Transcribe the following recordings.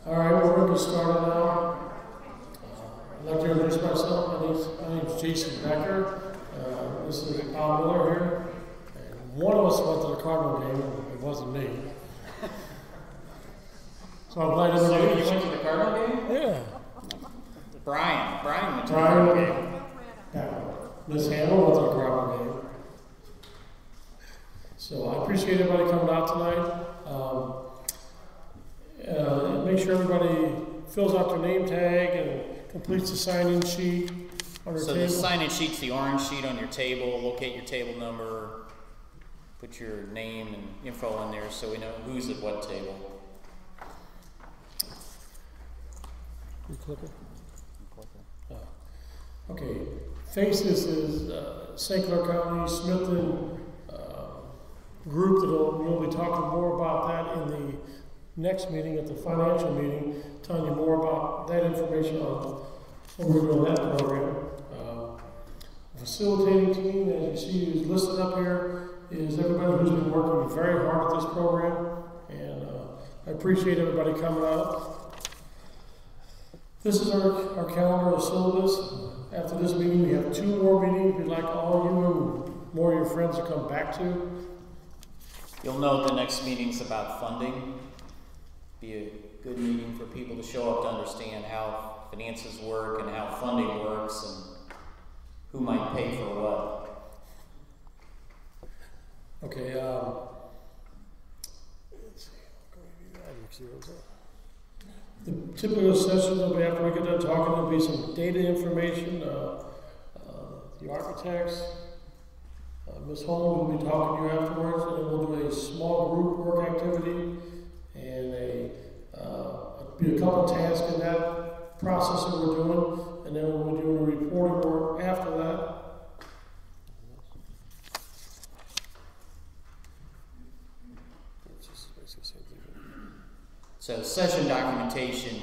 All right, we're going to get started now. I'd like to introduce myself. My name is Jason Becker. This is Bob Miller here. And one of us went to the Cardinal game. It wasn't me. So I'm glad everybody. You went to the Cardinal game? Yeah. Brian went to the Cardinal game. Yeah. Miss Hamill went to the Cardinal game. So I appreciate everybody coming out tonight. Make sure everybody fills out their name tag and completes the sign-in sheet on their table. So the sign-in sheet's the orange sheet on your table. Locate your table number. Put your name and info in there so we know who's at what table. You click it? Okay. FACES is St. Clair County, Smithton group that we'll be talking more about that in the next meeting, at the financial meeting, telling you more about that information on what we're doing that program. The facilitating team, as you see, is listed up here, is everybody who's been working very hard at this program, and I appreciate everybody coming out. This is our calendar of syllabus. After this meeting, we have 2 more meetings we'd like all you and more of your friends to come back to. You'll note the next meeting's about funding. Be a good meeting for people to show up to understand how finances work and how funding works and who might pay for what. Okay, let's see. The typical sessions will be after we get done talking. There'll be some data information. The architects, Ms. Holmes will be talking to you afterwards, and then we'll do a small group work activity and be a couple tasks in that process that we're doing, and then we'll be doing a reporting work after that. So session documentation,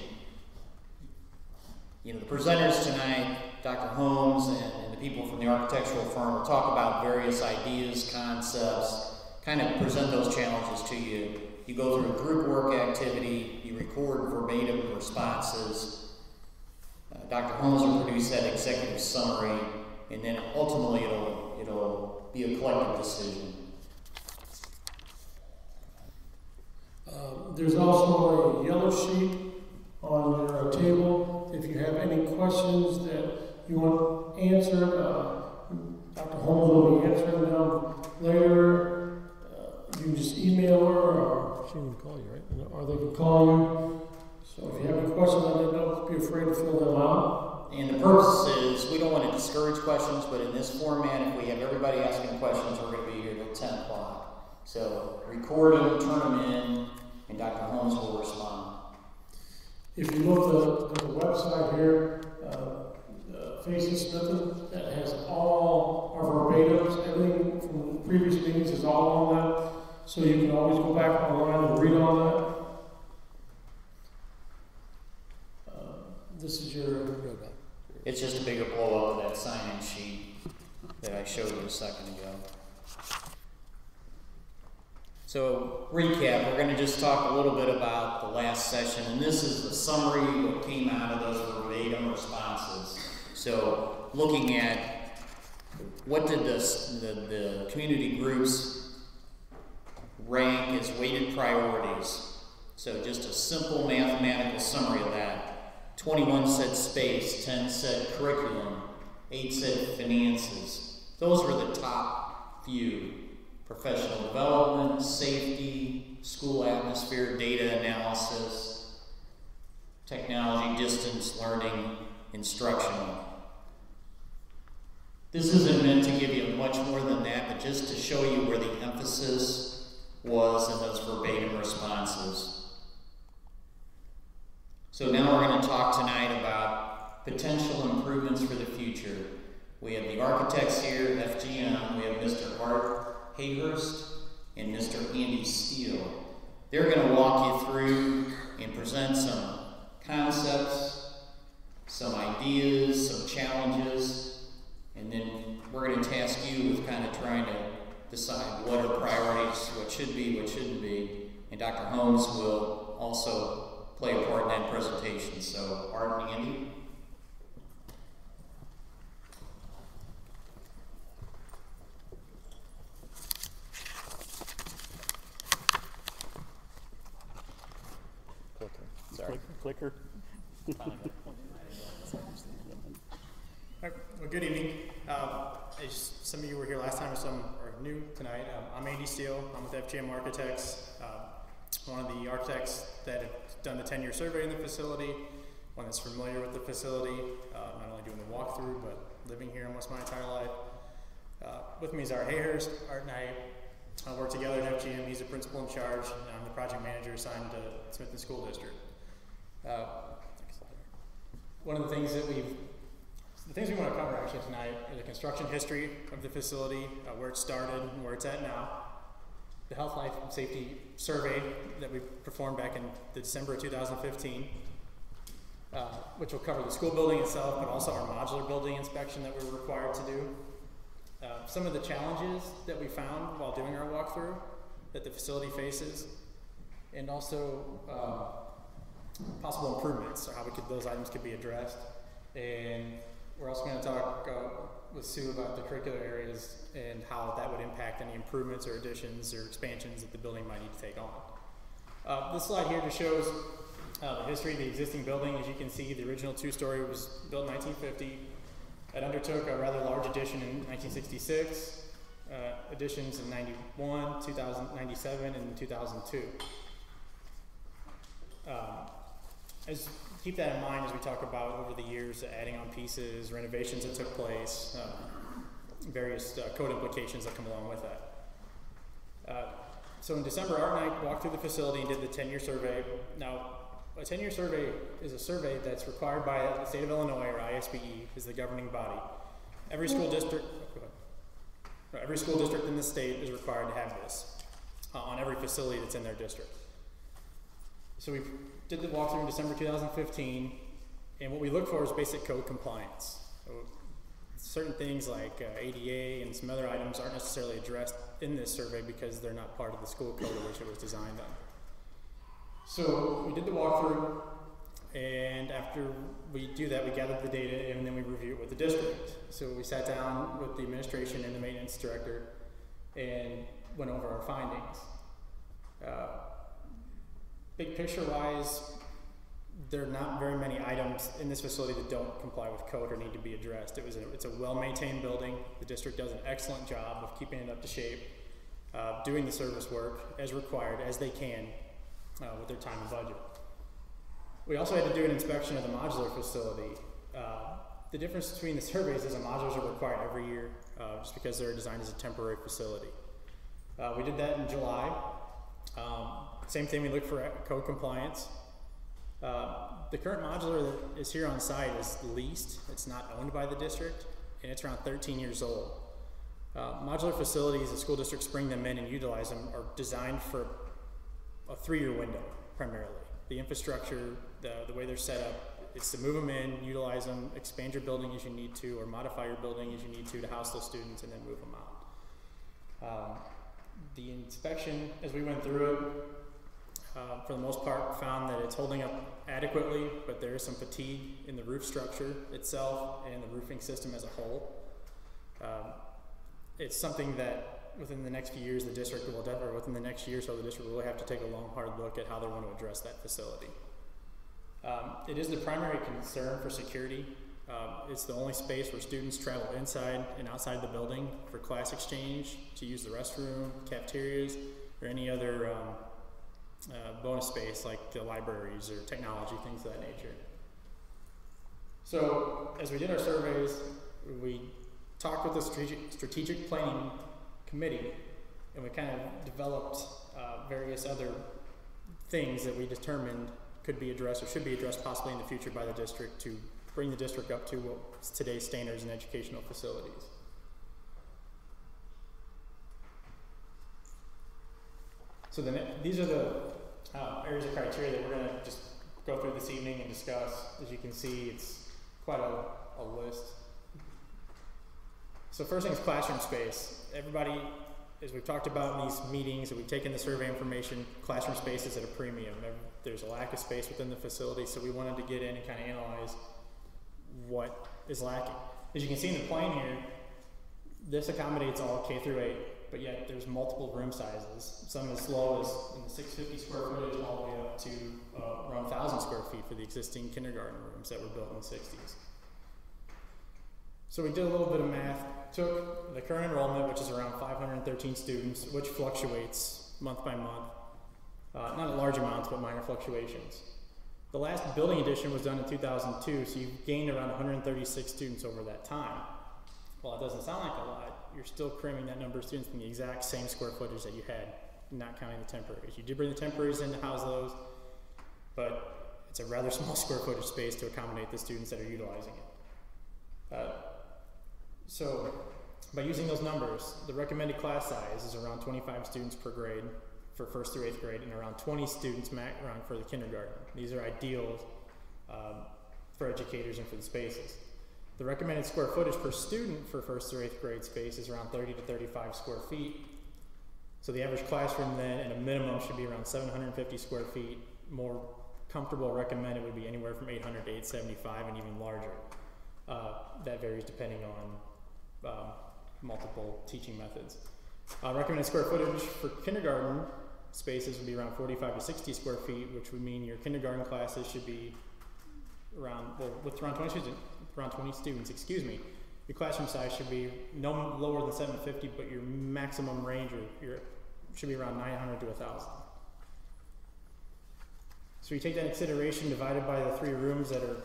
the presenters tonight, Dr. Holmes and the people from the architectural firm will talk about various ideas, concepts, kind of present those challenges to you. You go through a group work activity, you record verbatim responses. Dr. Holmes will produce that executive summary, and then ultimately it'll be a collective decision. There's also a yellow sheet on your table. If you have any questions that you want answered, Dr. Holmes will be answering them later. You can just email her, or she can call you, right? Or they can call you. So if you have any questions, don't be afraid to fill them out. And the purpose is, we don't want to discourage questions, but in this format, if we have everybody asking questions, we're going to be here till 10 o'clock. So record them, turn them in, and Dr. Holmes will respond. If you look at the website here, FACES Smithton, that has all our verbatims, everything from previous meetings is all on that. So you can always go back online and read all that. This is your. It's just a bigger blow up of that sign-in sheet that I showed you a second ago. So, recap, we're going to just talk a little bit about the last session, and this is the summary of what came out of those verbatim responses. So, looking at what did the community groups rank as weighted priorities. So, just a simple mathematical summary of that. 21 said space, 10 said curriculum, 8 said finances. Those were the top few. Professional development, safety, school atmosphere, data analysis, technology, distance learning, instructional. This isn't meant to give you much more than that, but just to show you where the emphasis was in those verbatim responses. So now we're going to talk tonight about potential improvements for the future. We have the architects here, FGM. We have Mr. Art Hayhurst and Mr. Andy Steele. They're going to walk you through and present some concepts, some ideas, some challenges, and then we're going to task you with kind of trying to decide what are priorities, what should be, what shouldn't be, and Dr. Holmes will also play a part in that presentation. So Art and Andy. Sorry. Clicker. Well, good evening. As some of you were here last time, or some are new tonight. I'm Andy Steele. I'm with FGM Architects, one of the architects that have done the 10-year survey in the facility, one that's familiar with the facility, not only doing the walkthrough, but living here almost my entire life. With me is Art Hayhurst. Art and I work together at FGM. He's the principal in charge, and I'm the project manager assigned to Smithton School District. One of the things that we want to cover actually tonight is the construction history of the facility, where it started and where it's at now, the health, life, and safety survey that we performed back in December of 2015, which will cover the school building itself, but also our modular building inspection that we were required to do. Some of the challenges that we found while doing our walkthrough that the facility faces, and also possible improvements, or how those items could be addressed. And we're also going to talk with Sue about the curricular areas and how that would impact any improvements or additions or expansions that the building might need to take on. This slide here just shows the history of the existing building. As you can see, the original two-story was built in 1950. It undertook a rather large addition in 1966, additions in 91, 2097, and 2002. Keep that in mind as we talk about over the years adding on pieces, renovations that took place, various code implications that come along with that. So in December, Art and I walked through the facility and did the 10-year survey. Now, a 10-year survey is a survey that's required by the state of Illinois, or ISBE, is the governing body. Every school district in the state is required to have this on every facility that's in their district. So we did the walkthrough in December 2015, and what we look for is basic code compliance. So certain things like ADA and some other items aren't necessarily addressed in this survey because they're not part of the school code in which it was designed on. So we did the walkthrough, and after we do that, we gathered the data and then we review it with the district. So we sat down with the administration and the maintenance director and went over our findings. Big picture wise, there are not very many items in this facility that don't comply with code or need to be addressed. It's a well-maintained building. The district does an excellent job of keeping it up to shape, doing the service work as required, as they can, with their time and budget. We also had to do an inspection of the modular facility. The difference between the surveys is that modulars are required every year, just because they're designed as a temporary facility. We did that in July. Same thing, we look for code compliance. The current modular that is here on site is leased. It's not owned by the district, and it's around 13 years old. Modular facilities, the school districts bring them in and utilize them, are designed for a 3-year window, primarily. The infrastructure, the way they're set up, it's to move them in, utilize them, expand your building as you need to, or modify your building as you need to house those students, and then move them out. The inspection, as we went through it, for the most part, found that it's holding up adequately, but there is some fatigue in the roof structure itself and the roofing system as a whole. It's something that within the next few years, the district will within the next year or so, the district will really have to take a long, hard look at how they want to address that facility. It is the primary concern for security. It's the only space where students travel inside and outside the building for class exchange, to use the restroom, cafeterias, or any other bonus space like the libraries or technology, things of that nature. So as we did our surveys, we talked with the strategic planning committee, and we kind of developed various other things that we determined could be addressed or should be addressed possibly in the future by the district to bring the district up to what's today's standards in educational facilities. So these are the areas of criteria that we're going to just go through this evening and discuss. As you can see, it's quite a list. So first thing is classroom space. Everybody as we've talked about in these meetings, and we've taken the survey information, classroom space is at a premium. There's a lack of space within the facility, so we wanted to get in and kind of analyze what is lacking. As you can see in the plan here, this accommodates all K through 8, but yet there's multiple room sizes. Some as low as in the 650 square footage all the way up to around 1,000 square feet for the existing kindergarten rooms that were built in the 60s. So we did a little bit of math, took the current enrollment, which is around 513 students, which fluctuates month by month. Not a large amounts, but minor fluctuations. The last building addition was done in 2002, so you've gained around 136 students over that time. While it doesn't sound like a lot, you're still cramming that number of students in the exact same square footage that you had, not counting the temporaries. You did bring the temporaries in to house those, but it's a rather small square footage space to accommodate the students that are utilizing it. So by using those numbers, the recommended class size is around 25 students per grade for 1st through 8th grade, and around 20 students around for the kindergarten. These are ideal for educators and for the spaces. The recommended square footage per student for 1st through 8th grade space is around 30 to 35 square feet. So the average classroom then at a minimum should be around 750 square feet. More comfortable recommended would be anywhere from 800 to 875 and even larger. That varies depending on multiple teaching methods. Recommended square footage for kindergarten spaces would be around 45 to 60 square feet, which would mean your kindergarten classes should be around, well, with around 20 students, excuse me, your classroom size should be no lower than 750, but your maximum range should be around 900 to 1,000. So you take that into consideration, divided by the 3 rooms that are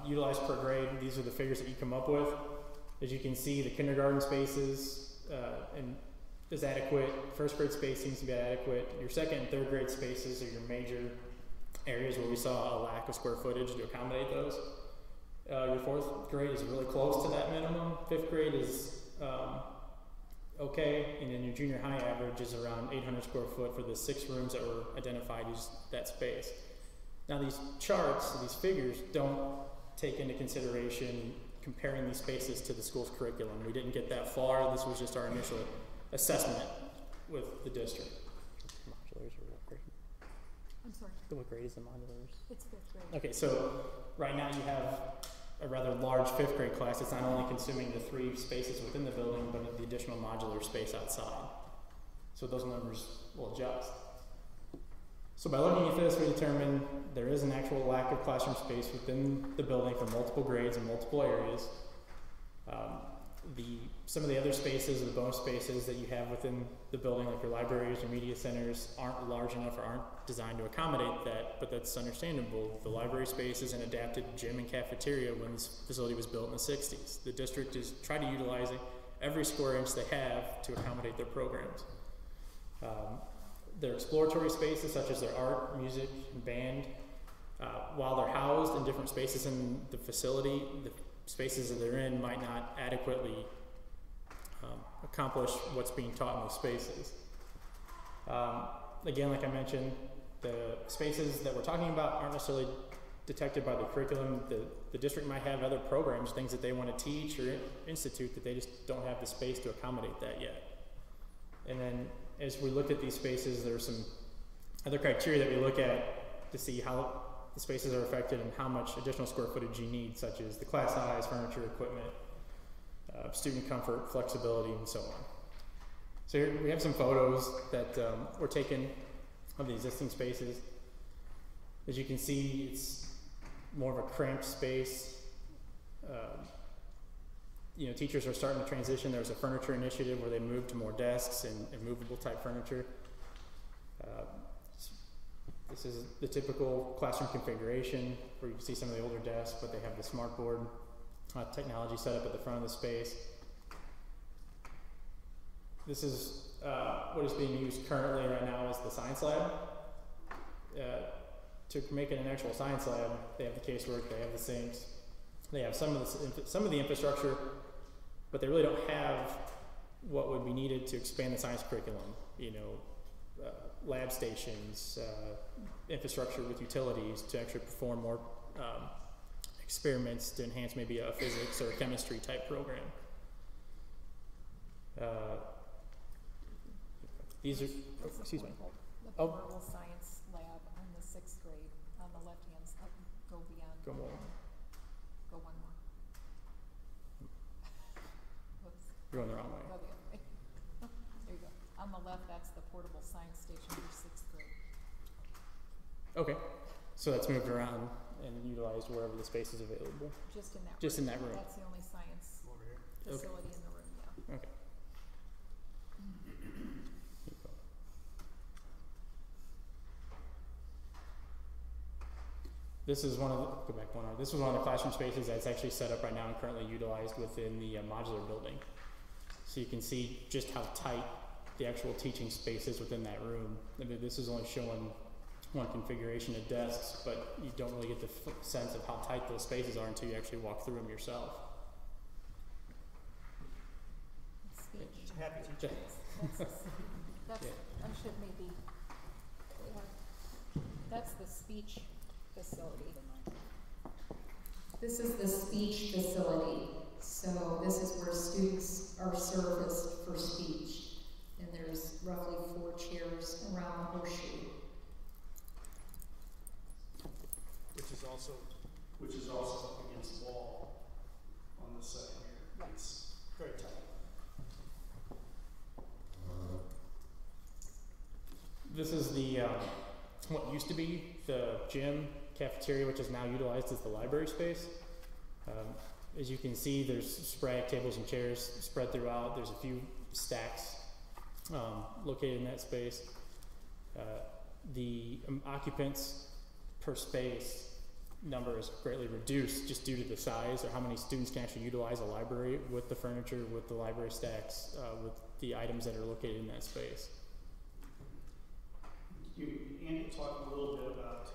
utilized per grade. These are the figures that you come up with. As you can see, the kindergarten spaces is adequate. 1st grade space seems to be adequate. Your 2nd and 3rd grade spaces are your major areas where we saw a lack of square footage to accommodate those. Your 4th grade is really close to that minimum. 5th grade is okay, and then your junior high average is around 800 square foot for the 6 rooms that were identified as that space. Now these charts, these figures, don't take into consideration comparing these spaces to the school's curriculum. We didn't get that far. This was just our initial assessment with the district. Modulars or what grade? I'm sorry. What grade is the modulars? It's 5th grade. Okay, so right now you have a rather large 5th grade class. It's not only consuming the 3 spaces within the building, but the additional modular space outside. So those numbers will adjust. So by looking at this, we determined there is an actual lack of classroom space within the building for multiple grades and multiple areas. Some of the other spaces, the bonus spaces that you have within the building, like your libraries or media centers, aren't large enough or aren't designed to accommodate that, but that's understandable. The library space is an adapted gym and cafeteria when this facility was built in the 60s. The district is trying to utilize every square inch they have to accommodate their programs. Their exploratory spaces, such as their art, music, and band, while they're housed in different spaces in the facility, the spaces that they're in might not adequately accomplish what's being taught in those spaces. Again, like I mentioned, the spaces that we're talking about aren't necessarily detected by the curriculum. The district might have other programs, things that they want to teach or institute, that they just don't have the space to accommodate that yet. And then as we look at these spaces, there are some other criteria that we look at to see how the spaces are affected and how much additional square footage you need, such as the class size, furniture, equipment, student comfort, flexibility, and so on. So here we have some photos that were taken of the existing spaces. As you can see, it's more of a cramped space. Teachers are starting to transition. There's a furniture initiative where they moved to more desks and movable type furniture. This is the typical classroom configuration where you can see some of the older desks, but they have the smartboard technology set up at the front of the space. This is what is being used currently right now as the science lab. To make it an actual science lab, they have the casework, they have the sinks, they have some of the infrastructure, but they really don't have what would be needed to expand the science curriculum. Lab stations, infrastructure with utilities to actually perform more experiments to enhance maybe a physics or a chemistry type program. These are, This is excuse me. one. The Oh. portable science lab in the 6th grade on the left hand side. Go beyond. Go more. Go one more. Whoops. You're going the wrong way. Go the other way. There you go. On the left, that's the portable science station for 6th grade. Okay, so that's moved around and utilized wherever the space is available. Just in that room. Just in that room. That's the only science facility in the room, yeah. Okay. This is one of the, go back one hour. This was one of the classroom spaces that's actually set up right now and currently utilized within the modular building. So you can see just how tight the actual teaching space is within that room. I mean, this is only showing one configuration of desks, but you don't really get the sense of how tight those spaces are until you actually walk through them yourself. Speech. Happy teacher. That's, Yeah. I should maybe, that's the speech facility. This is the speech facility. So this is where students are serviced for speech. And there's roughly 4 chairs around the horseshoe. Which is also up against the wall on this side here. It's very tight. This is the what used to be the gym cafeteria, which is now utilized as the library space. As you can see, there's sporadic tables and chairs spread throughout. There's a few stacks located in that space. The occupants per space number is greatly reduced just due to the size or how many students can actually utilize a library with the furniture, with the library stacks, with the items that are located in that space. Andy talked a little bit about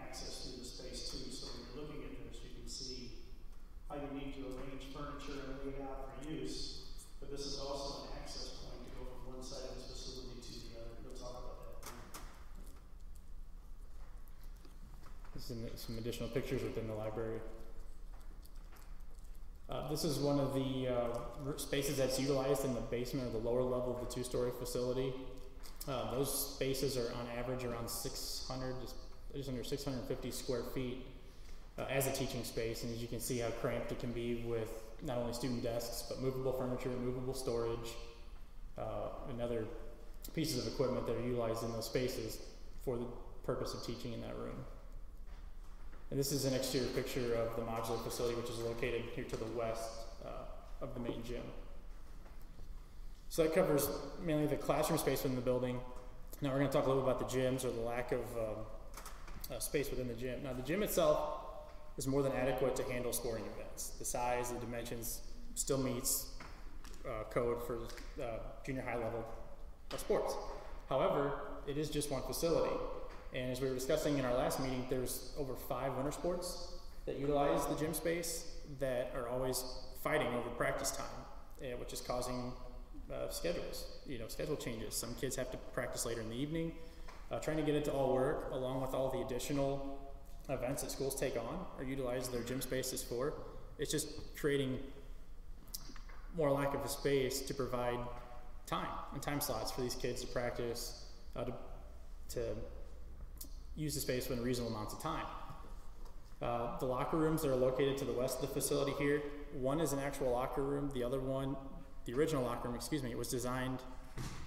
access to the space too. So when you're looking at this, you can see how you need to arrange furniture and lay it out for use. But this is also an access point to go from one side of this facility to the other. We'll talk about that. This is some additional pictures within the library. This is one of the spaces that's utilized in the basement or the lower level of the 2-story facility. Those spaces are on average around 600, just under 650 square feet as a teaching space. And as you can see how cramped it can be with not only student desks, but movable furniture, movable storage, and other pieces of equipment that are utilized in those spaces for the purpose of teaching in that room. And this is an exterior picture of the modular facility, which is located here to the west of the main gym. So that covers mainly the classroom space within the building. Now we're going to talk a little about the gyms or the lack of space within the gym. Now the gym itself is more than adequate to handle sporting events. The size, the dimensions still meets code for junior high level of sports. However, it is just one facility. And as we were discussing in our last meeting, there's over 5 winter sports that utilize the gym space that are always fighting over practice time, which is causing schedules, schedule changes. Some kids have to practice later in the evening. Trying to get it to all work, along with all the additional events that schools take on or utilize their gym spaces for. It's just creating more lack of a space to provide time and time slots for these kids to practice, to use the space within reasonable amounts of time. The locker rooms that are located to the west of the facility here, one is an actual locker room, the other one, the original locker room, it was designed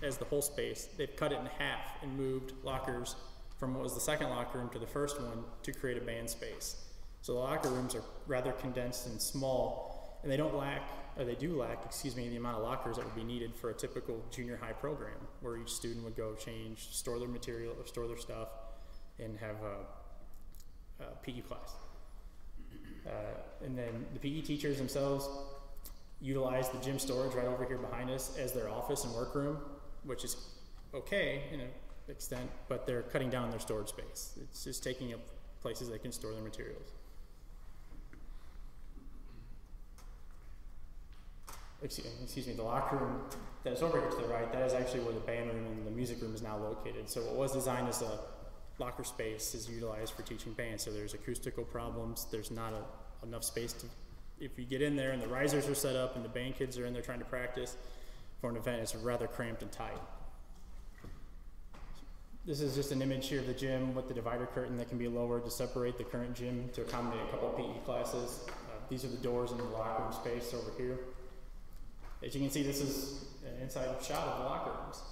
as the whole space. They've cut it in half and moved lockers from what was the second locker room to the first one to create a band space. So the locker rooms are rather condensed and small, and they do lack the amount of lockers that would be needed for a typical junior high program, where each student would go change, store their material, or store their stuff, and have a PE class. And then the PE teachers themselves utilize the gym storage right over here behind us as their office and workroom, which is okay in an extent, but they're cutting down their storage space. It's just taking up places they can store their materials. Excuse me, the locker room that is over here to the right, that is actually where the band room and the music room is now located. So what was designed as a locker space is utilized for teaching band. So there's acoustical problems, there's not enough space to, if you get in there and the risers are set up and the band kids are in there trying to practice for an event, it's rather cramped and tight. This is just an image here of the gym with the divider curtain that can be lowered to separate the current gym to accommodate a couple of PE classes. These are the doors in the locker room space over here. As you can see, this is an inside shot of the locker rooms.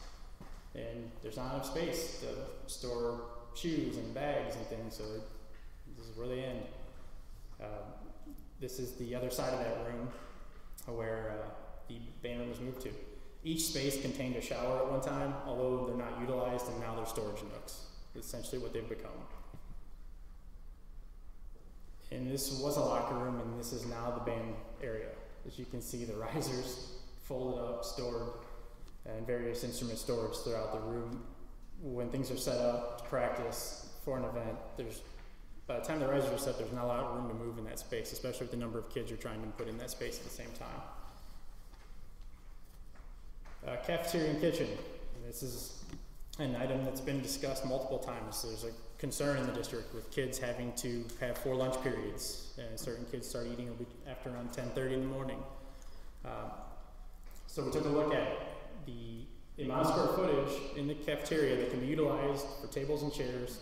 And there's not enough space to store shoes and bags and things, so this is where they end. This is the other side of that room where the band room was moved to. Each space contained a shower at one time, although they're not utilized, and now they're storage nooks. That's essentially what they've become. And this was a locker room, and this is now the band area. As you can see, the risers folded up, stored, and various instrument storage throughout the room. When things are set up to practice for an event, by the time the risers are set, there's not a lot of room to move in that space, especially with the number of kids you're trying to put in that space at the same time. Cafeteria Kitchen. This is an item that's been discussed multiple times. There's a concern in the district with kids having to have 4 lunch periods, and certain kids start eating after around 10:30 in the morning. So we took a look at the amount of square footage in the cafeteria that can be utilized for tables and chairs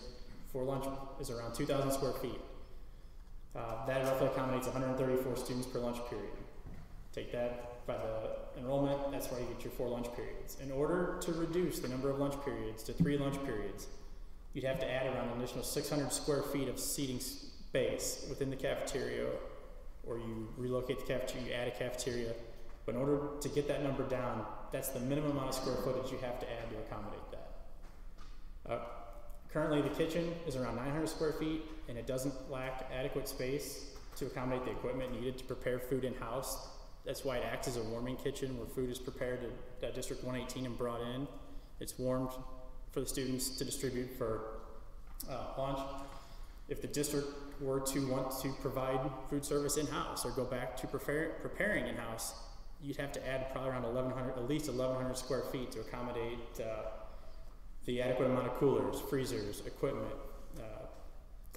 for lunch is around 2,000 square feet. That roughly accommodates 134 students per lunch period. Take that by the enrollment, that's why you get your 4 lunch periods. In order to reduce the number of lunch periods to 3 lunch periods, you'd have to add around an additional 600 square feet of seating space within the cafeteria, or you relocate the cafeteria, you add a cafeteria. But in order to get that number down, that's the minimum amount of square footage you have to add to accommodate that. Currently, the kitchen is around 900 square feet, and it doesn't lack adequate space to accommodate the equipment needed to prepare food in-house. That's why it acts as a warming kitchen where food is prepared at District 118 and brought in. It's warmed for the students to distribute for lunch. If the district were to want to provide food service in-house or go back to preparing in-house, you'd have to add probably around at least 1,100 square feet to accommodate the adequate amount of coolers, freezers, equipment,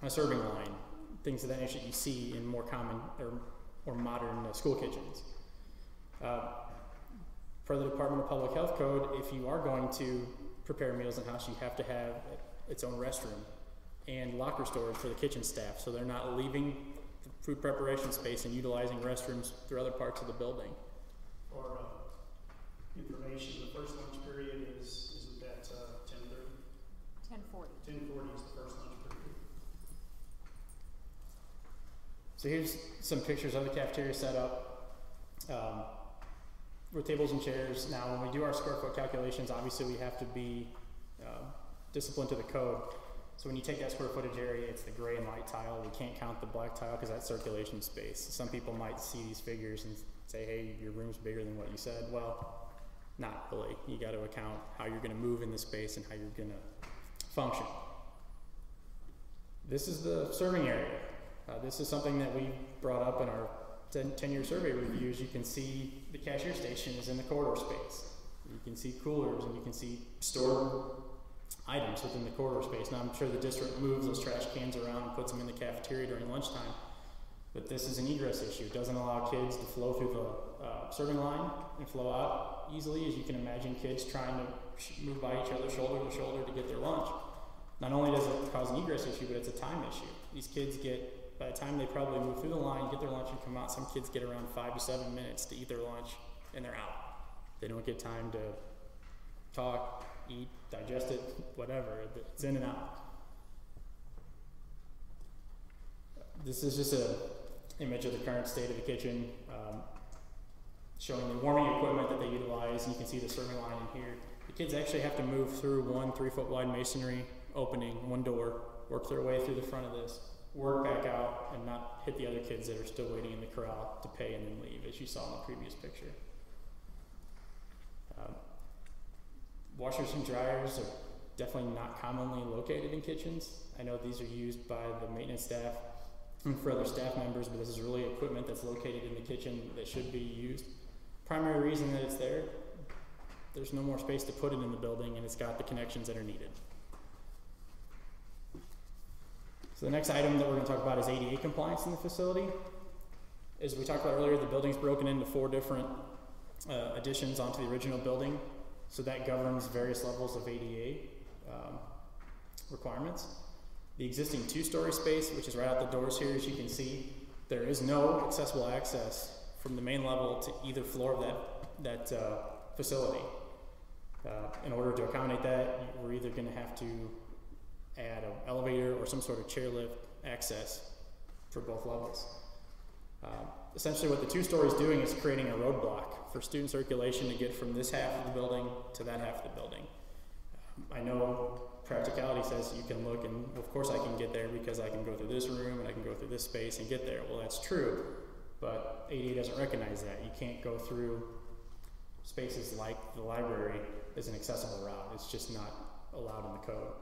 a serving line, things of that nature you see in more common or modern school kitchens. Per the Department of Public Health Code, if you are going to prepare meals in-house, you have to have its own restroom and locker storage for the kitchen staff, so they're not leaving the food preparation space and utilizing restrooms through other parts of the building. For information, the first lunch period isn't that 10:30? 10:40. 10:40 is the first lunch period. So here's some pictures of the cafeteria setup with tables and chairs. Now, when we do our square foot calculations, obviously we have to be disciplined to the code. So when you take that square footage area, it's the gray and white tile. We can't count the black tile because that's circulation space. Some people might see these figures and say, hey, your room's bigger than what you said. Well, not really. You got to account how you're going to move in the space and how you're going to function. This is the serving area. This is something that we brought up in our 10-year survey reviews. You can see the cashier station is in the corridor space. You can see coolers and you can see stored items within the corridor space. Now, I'm sure the district moves those trash cans around and puts them in the cafeteria during lunchtime, but this is an egress issue. It doesn't allow kids to flow through the serving line and flow out easily. As you can imagine, kids trying to move by each other shoulder to shoulder to get their lunch. Not only does it cause an egress issue, but it's a time issue. These kids get, by the time they probably move through the line, get their lunch and come out, some kids get around 5 to 7 minutes to eat their lunch and they're out. They don't get time to talk, eat, digest it, whatever. It's in and out. This is just an image of the current state of the kitchen, showing the warming equipment that they utilize, and you can see the serving line in here. The kids actually have to move through one 3-foot wide masonry opening, one door, work their way through the front of this, work back out, and not hit the other kids that are still waiting in the corral to pay and then leave, as you saw in the previous picture. Washers and dryers are definitely not commonly located in kitchens. I know these are used by the maintenance staff and for other staff members, but this is really equipment that's located in the kitchen that should be used. Primary reason that it's there, there's no more space to put it in the building, and it's got the connections that are needed. So the next item that we're going to talk about is ADA compliance in the facility. As we talked about earlier, the building's broken into 4 different additions onto the original building. So that governs various levels of ADA. requirements. The existing 2-story space, which is right out the doors here, as you can see, there is no accessible access from the main level to either floor of that facility. In order to accommodate that, we're either going to have to add an elevator or some sort of chairlift access for both levels. Essentially what the 2-story is doing is creating a roadblock for student circulation to get from this half of the building to that half of the building. I know practicality says you can look, and of course I can get there because I can go through this room and I can go through this space and get there. Well, that's true, but ADA doesn't recognize that. You can't go through spaces like the library as an accessible route. It's just not allowed in the code.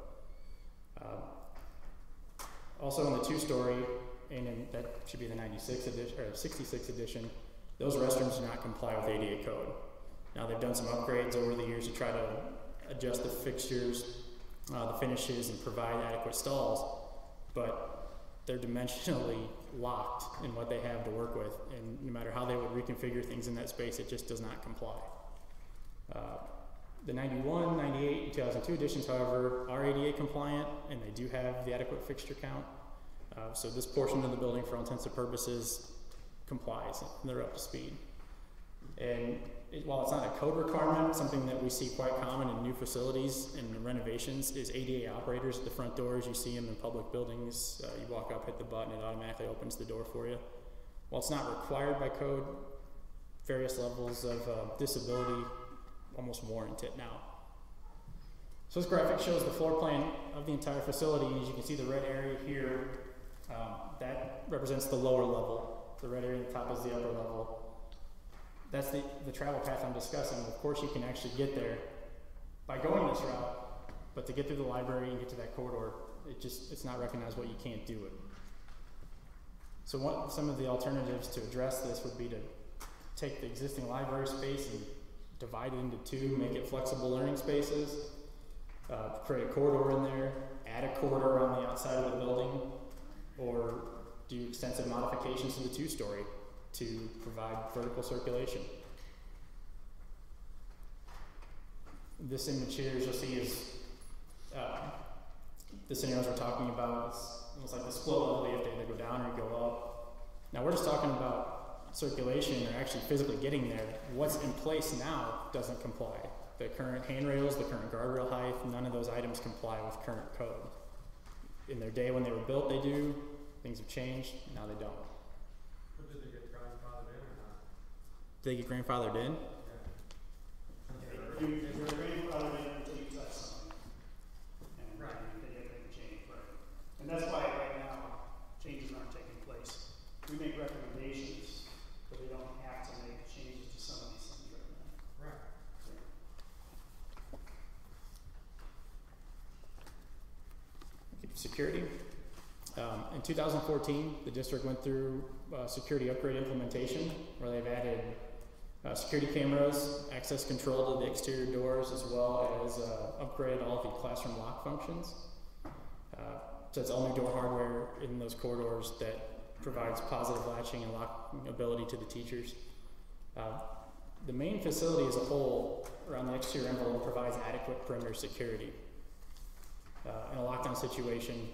Also in the 2-story, and that should be the 96 edition or 66 edition, those restrooms do not comply with ADA code. Now they've done some upgrades over the years to try to adjust the fixtures, the finishes, and provide adequate stalls, but they're dimensionally locked in what they have to work with, and no matter how they would reconfigure things in that space, it just does not comply. The 91, 98, and 2002 editions, however, are ADA compliant, and they do have the adequate fixture count. So this portion of the building, for all intents and purposes, complies, and they're up to speed. And while it's not a code requirement, something that we see quite common in new facilities and renovations is ADA operators at the front doors. You see them in public buildings. You walk up, hit the button, it automatically opens the door for you. While it's not required by code, various levels of disability almost warrant it now. So this graphic shows the floor plan of the entire facility. As you can see, the red area here, that represents the lower level. The red area at the top is the upper level. That's the travel path I'm discussing. Of course, you can actually get there by going this route, but to get through the library and get to that corridor, it's not recognized what you can't do it. So some of the alternatives to address this would be to take the existing library space and divide it into 2, make it flexible learning spaces, create a corridor in there, add a corridor on the outside of the building, or do extensive modifications to the 2-story to provide vertical circulation. This image here, as you'll see, is the scenarios we're talking about. It's almost like the split level. You have to either go down or go up. Now we're just talking about circulation or actually physically getting there. What's in place now doesn't comply. The current handrails, the current guardrail height, none of those items comply with current code. In their day when they were built, they do. Things have changed. Now they don't. But did they get grandfathered in or not? Did they get grandfathered in? You're grandfathered in until you touch something. And Right. They get to change, right? And that's why right now changes aren't taking place. We make recommendations, but they don't have to make changes to some of these things right now. Right. Security. In 2014, the district went through security upgrade implementation where they've added security cameras, access control to the exterior doors, as well as upgraded all of the classroom lock functions. So it's all new door hardware in those corridors that provides positive latching and locking ability to the teachers. The main facility as a whole around the exterior envelope provides adequate perimeter security. In a lockdown situation,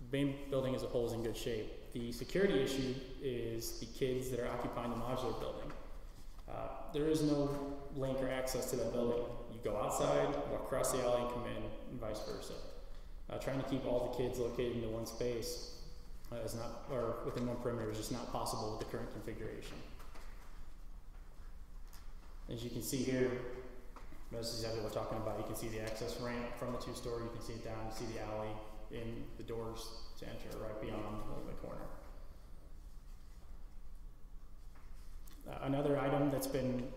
the main building as a whole is in good shape. The security issue is the kids that are occupying the modular building. There is no link or access to that building. You go outside, walk across the alley, and come in, and vice versa. Trying to keep all the kids located into one space is not, or within one perimeter, is just not possible with the current configuration. As you can see here, this is exactly what we're talking about. You can see the access ramp from the 2-story. You can see it down. You see the alley in the doors to enter right beyond the corner. Another item that's been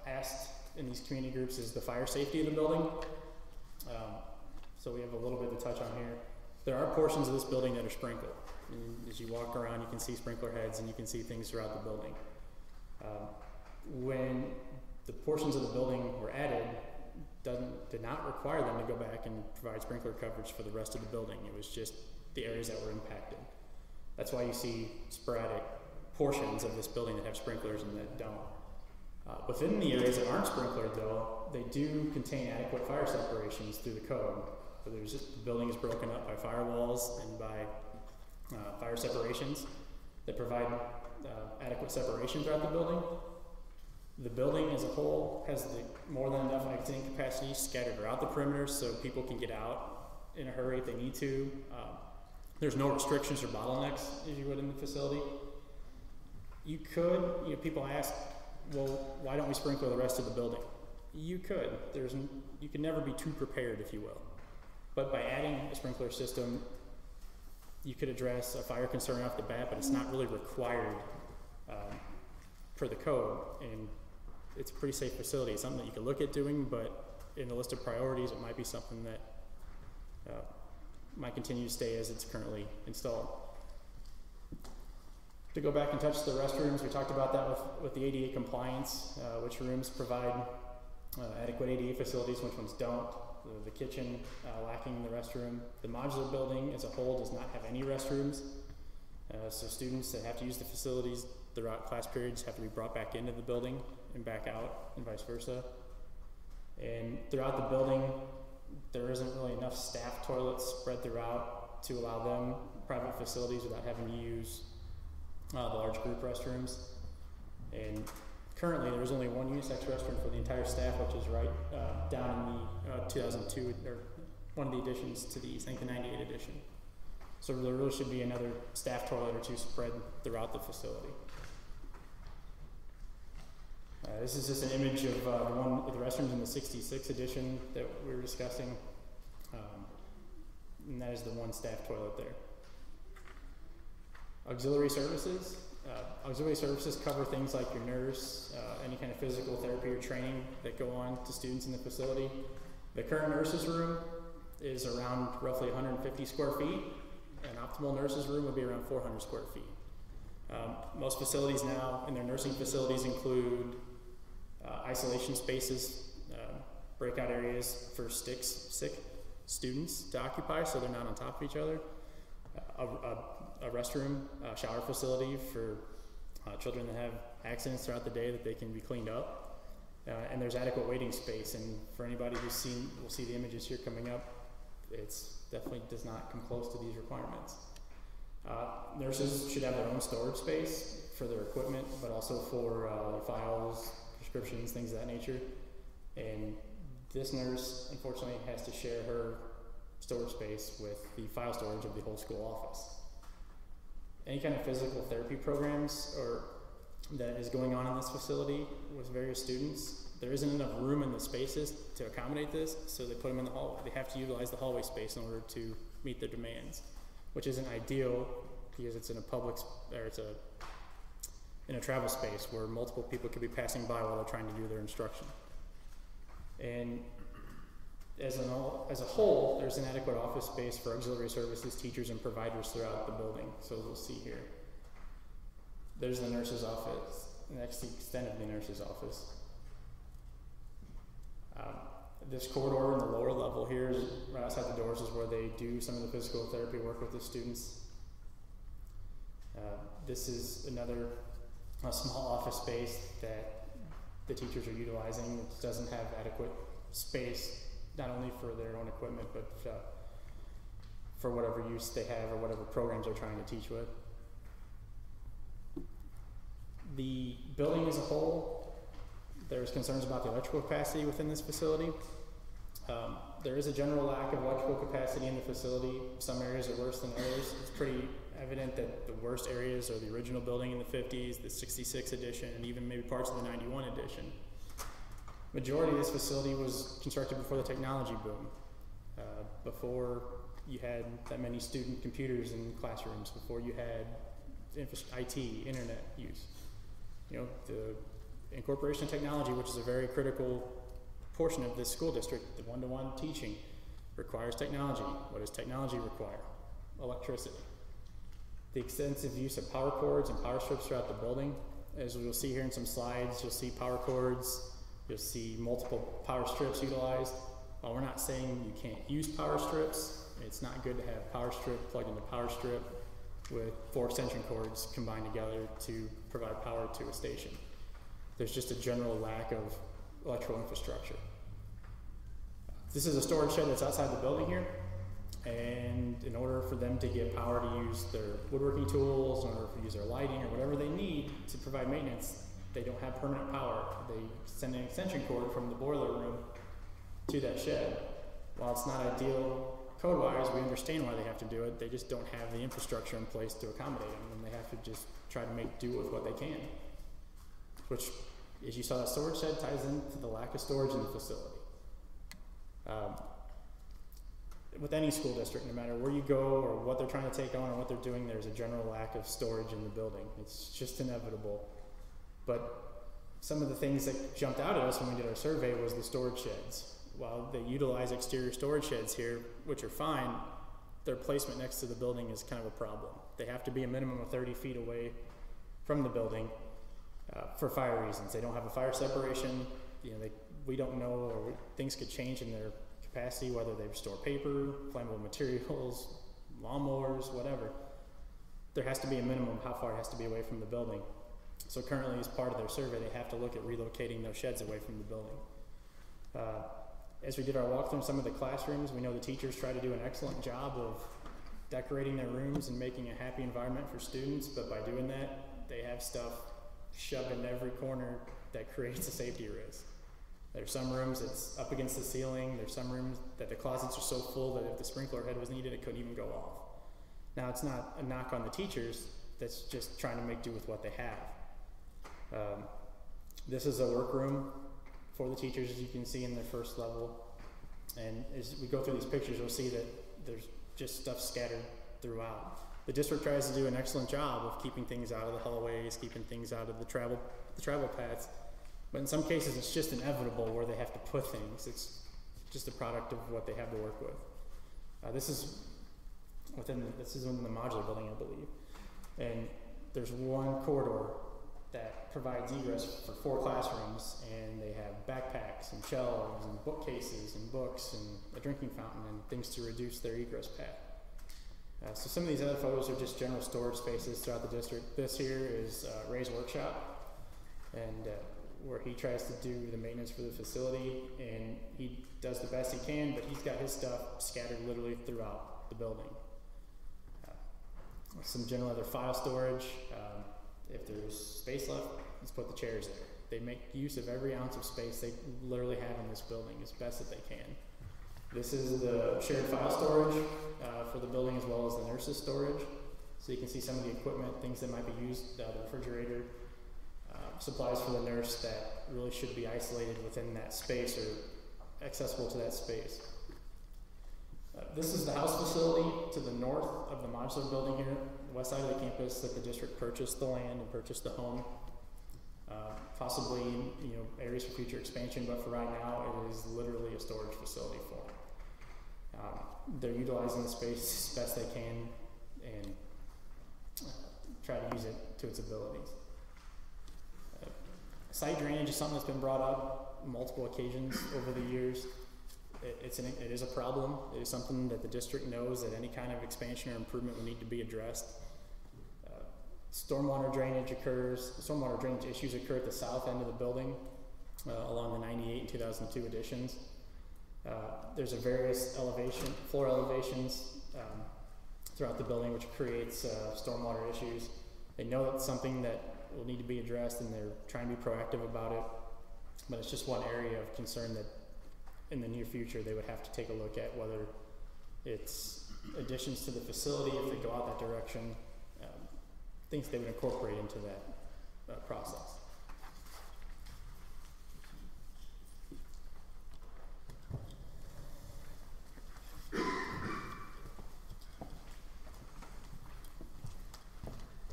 asked in these community groups is the fire safety of the building. So we have a little bit to touch on here. There are portions of this building that are sprinkled. And as you walk around, you can see sprinkler heads and you can see things throughout the building. When the portions of the building were added, did not require them to go back and provide sprinkler coverage for the rest of the building. It was just the areas that were impacted. That's why you see sporadic portions of this building that have sprinklers and that don't. Within the areas that aren't sprinklered, though, they do contain adequate fire separations through the code. where the building is broken up by firewalls and by fire separations that provide adequate separation throughout the building. The building as a whole has more than enough exiting capacity scattered throughout the perimeter so people can get out in a hurry if they need to. There's no restrictions or bottlenecks as you would in the facility. You could, people ask, well, why don't we sprinkler the rest of the building? You could. You can never be too prepared, if you will. But by adding a sprinkler system, you could address a fire concern off the bat, but it's not really required per the code. And it's a pretty safe facility. It's something that you could look at doing, but in the list of priorities, it might be something that might continue to stay as it's currently installed. To go back and touch the restrooms, we talked about that with the ADA compliance, which rooms provide adequate ADA facilities, which ones don't. The kitchen lacking in the restroom. The modular building as a whole does not have any restrooms, so students that have to use the facilities throughout class periods have to be brought back into the building and back out, and vice versa. And throughout the building, there isn't really enough staff toilets spread throughout to allow them private facilities without having to use the large group restrooms. And currently, there's only one unisex restroom for the entire staff, which is right down in the 2002, or one of the additions to the East, I think the 98 edition. So there really should be another staff toilet or two spread throughout the facility. This is just an image of the one with the restrooms in the 66 edition that we were discussing. And that is the one staff toilet there. Auxiliary services. Auxiliary services cover things like your nurse, any kind of physical therapy or training that go on to students in the facility. The current nurses room is around roughly 150 square feet. An optimal nurses room would be around 400 square feet. Most facilities now in their nursing facilities include isolation spaces, breakout areas for sick students to occupy so they're not on top of each other, a restroom, shower facility for children that have accidents throughout the day that they can be cleaned up, and there's adequate waiting space. And for anybody who's will see the images here coming up, it's definitely does not come close to these requirements. Nurses should have their own storage space for their equipment, but also for their files, prescriptions, things of that nature. And this nurse, unfortunately, has to share her storage space with the file storage of the whole school office. Any kind of physical therapy programs or that is going on in this facility with various students, there isn't enough room in the spaces to accommodate this, so they put them in the hallway. They have to utilize the hallway space in order to meet their demands, which isn't ideal because it's in a public, or it's in a travel space where multiple people could be passing by while they're trying to do their instruction. And as a whole, there's inadequate office space for auxiliary services, teachers, and providers throughout the building. So we'll see here. There's the nurse's office, and that's the extent of the nurse's office. This corridor in the lower level here, is right outside the doors, is where they do some of the physical therapy work with the students. This is another small office space that the teachers are utilizing. It doesn't have adequate space, not only for their own equipment, but for whatever use they have or whatever programs they're trying to teach with. The building as a whole, there's concerns about the electrical capacity within this facility. There is a general lack of electrical capacity in the facility. Some areas are worse than others. It's pretty evident that the worst areas are the original building in the 50s, the 66 edition, and even maybe parts of the 91 edition. Majority of this facility was constructed before the technology boom, before you had that many student computers in classrooms, before you had IT, internet use. The incorporation of technology, which is a very critical portion of this school district, the one-to-one teaching, requires technology. What does technology require? Electricity. The extensive use of power cords and power strips throughout the building. As we'll see here in some slides, you'll see power cords, you'll see multiple power strips utilized. While we're not saying you can't use power strips, it's not good to have power strip plugged into power strip with 4 extension cords combined together to provide power to a station. There's just a general lack of electrical infrastructure. This is a storage shed that's outside the building here. And in order for them to get power to use their woodworking tools, in order to use their lighting or whatever they need to provide maintenance, they don't have permanent power. They send an extension cord from the boiler room to that shed. While it's not ideal code-wise, we understand why they have to do it. They just don't have the infrastructure in place to accommodate them, and they have to just try to make do with what they can. Which, as you saw, that storage shed ties into the lack of storage in the facility. With any school district, no matter where you go or what they're trying to take on or what they're doing, there's a general lack of storage in the building. It's just inevitable. But some of the things that jumped out at us when we did our survey was the storage sheds. While they utilize exterior storage sheds here, which are fine, their placement next to the building is kind of a problem. They have to be a minimum of 30 feet away from the building for fire reasons. They don't have a fire separation. You know, we don't know, or things could change in their capacity, whether they store paper, flammable materials, lawnmowers, whatever. There has to be a minimum of how far it has to be away from the building. So currently, as part of their survey, they have to look at relocating those sheds away from the building. As we did our walkthrough in some of the classrooms, we know the teachers try to do an excellent job of decorating their rooms and making a happy environment for students, but by doing that, they have stuff shoved in every corner that creates a safety risk. There's some rooms that's up against the ceiling. There's some rooms that the closets are so full that if the sprinkler head was needed, it couldn't even go off. Now, it's not a knock on the teachers. That's just trying to make do with what they have. This is a workroom for the teachers, as you can see in their first level. And as we go through these pictures, you'll see that there's just stuff scattered throughout. The district tries to do an excellent job of keeping things out of the hallways, keeping things out of the travel paths. But in some cases, it's just inevitable where they have to put things. It's just a product of what they have to work with. This is in the modular building, I believe. And there's one corridor that provides egress for 4 classrooms, and they have backpacks and shelves and bookcases and books and a drinking fountain and things to reduce their egress path. So some of these other photos are just general storage spaces throughout the district. This here is Ray's workshop, and where he tries to do the maintenance for the facility, and he does the best he can, but he's got his stuff scattered literally throughout the building. Some general other file storage. If there's space left, let's put the chairs there. They make use of every ounce of space they literally have in this building as best that they can. This is the shared file storage for the building, as well as the nurses' storage. So you can see some of the equipment, things that might be used, the refrigerator, supplies for the nurse that really should be isolated within that space or accessible to that space. This is the house facility to the north of the modular building here, the west side of the campus, that the district purchased the land and purchased the home. Possibly, areas for future expansion, but for right now, it is literally a storage facility for them. They're utilizing the space as best they can and try to use it to its abilities. Site drainage is something that's been brought up on multiple occasions over the years. It is a problem. It is something that the district knows that any kind of expansion or improvement will need to be addressed. Stormwater drainage issues occur at the south end of the building along the 98 and 2002 additions. There's a various floor elevations throughout the building, which creates stormwater issues. They know that's something that will need to be addressed, and they're trying to be proactive about it, but it's just one area of concern that in the near future they would have to take a look at, whether it's additions to the facility if they go out that direction, things they would incorporate into that process.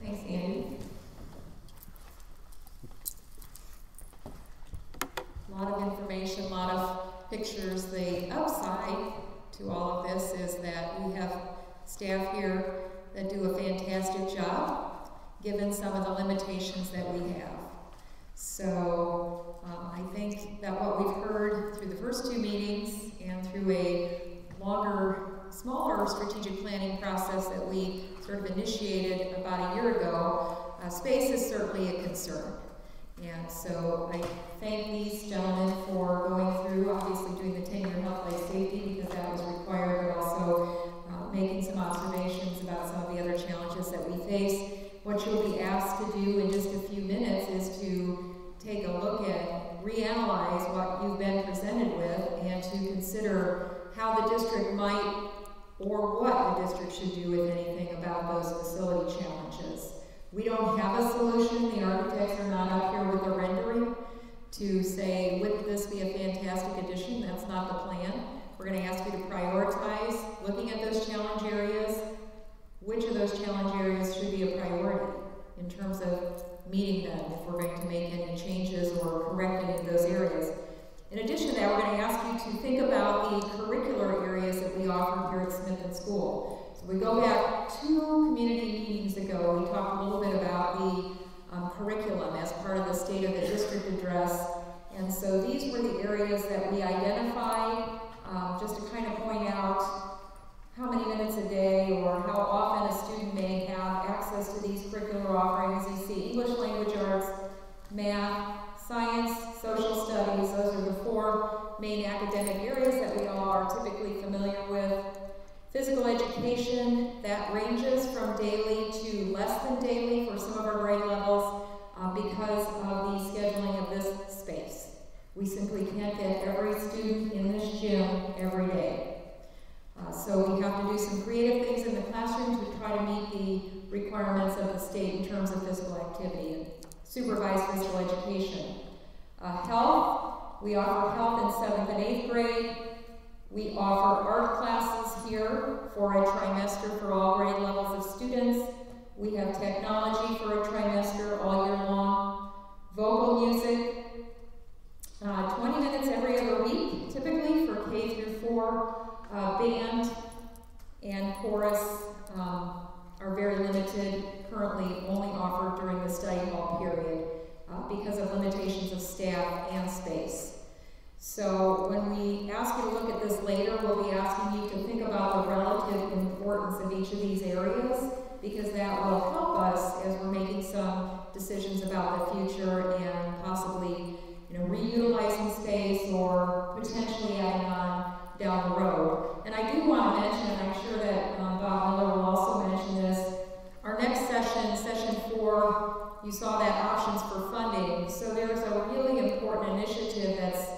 Thanks, Andy. A lot of information, a lot of pictures. The upside to all of this is that we have staff here that do a fantastic job, given some of the limitations that we have. So I think that what we've heard through the first 2 meetings and through a smaller strategic planning process that we sort of initiated about a year ago, space is certainly a concern. And so I thank these gentlemen for going through, obviously doing the 10-year health, life, safety, because that was required, but also challenges that we face. What you'll be asked to do in just a few minutes is to take a look at, reanalyze what you've been presented with, and to consider how the district might, or what the district should do, if anything, about those facility challenges. We don't have a solution. The architects are not up here with a rendering to say, wouldn't this be a fantastic addition? That's not the plan. We're going to ask you to prioritize looking at those challenge areas. Which of those challenge areas should be a priority in terms of meeting them if we're going to make any changes or correct any of those areas. In addition to that, we're going to ask you to think about the curricular areas that we offer here at Smithton School. So we go back 2 community meetings ago, we talked a little bit about the curriculum as part of the State of the District address. And so these were the areas that we identified, just to kind of point out how many minutes a day or how often a student may have access to these curricular offerings. You see English language arts, math, science, social studies. Those are the 4 main academic areas that we all are typically familiar with. Physical education, that ranges from daily to less than daily for some of our grade levels because of the scheduling of this space. We simply can't get every student in this gym every day. So we have to do some creative things in the classroom to try to meet the requirements of the state in terms of physical activity and supervised physical education. Health, we offer health in 7th and 8th grade. We offer art classes here for a trimester for all grade levels of students. We have technology for a trimester all year long. Vocal music, 20 minutes every other week, typically for K through 4. Band and chorus are very limited, currently only offered during the study hall period because of limitations of staff and space. So when we ask you to look at this later, we'll be asking you to think about the relative importance of each of these areas, because that will help us as we're making some decisions about the future and possibly, reutilizing space or potentially adding on down the road. And I do want to mention, and I'm sure that Bob Miller will also mention this, our next session, session 4, you saw that options for funding. So there's a really important initiative that's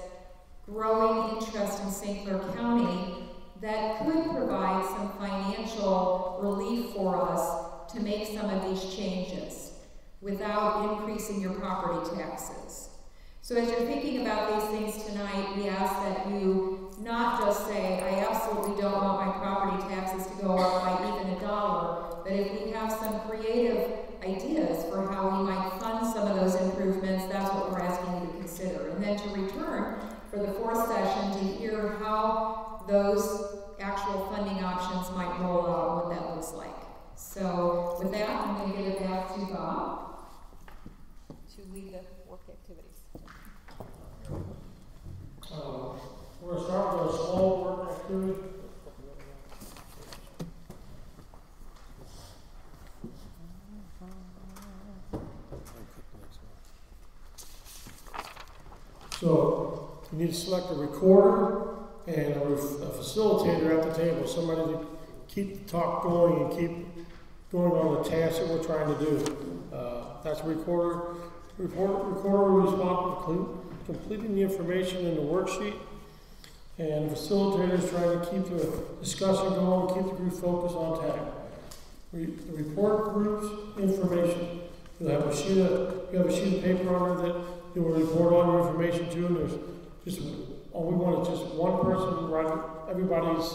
growing interest in St. Clair County that could provide some financial relief for us to make some of these changes without increasing your property taxes. So as you're thinking about these things tonight, we ask that you not just say, I absolutely don't want my property taxes to go up by even $1, but if we have some creative ideas for how we might fund some of those improvements, that's what we're asking you to consider. And then to return for the 4th session to hear how those actual funding options might roll out, what that looks like. So with that, I'm going to give it back to Bob. To lead the work activities. We're going to start with a small work activity. So you need to select a recorder and a facilitator at the table, somebody to keep the talk going and keep going on the task that we're trying to do. That's a recorder. Recorder will be responsible for completing the information in the worksheet, and the facilitator is trying to keep the discussion going, keep the group focused on task. The report group's information. You have a sheet of paper on there that you will report all your information to, and there's just all we want is just one person write everybody's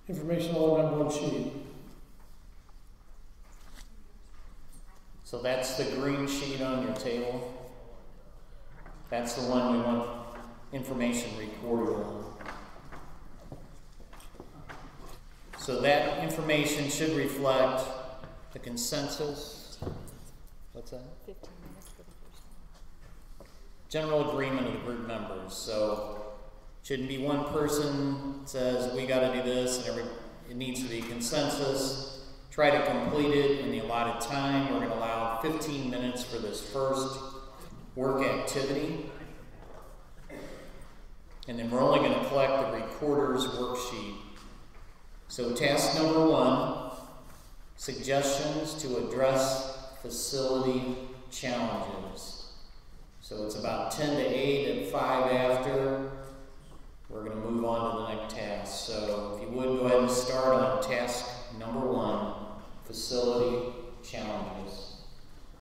information all on that one sheet. So that's the green sheet on your table. That's the one you want information recorded on. So that information should reflect the consensus. What's that? 15 minutes for the first one. General agreement of the group members. So shouldn't be one person says we got to do this, and it needs to be consensus. Try to complete it in the allotted time. We're going to allow 15 minutes for this first work activity. And then we're only going to collect the recorder's worksheet. So task number 1 Suggestions to address facility challenges. So it's about 10 to 8 at 5 after. We're going to move on to the next task. So if you would, go ahead and start on task number 1, facility challenges.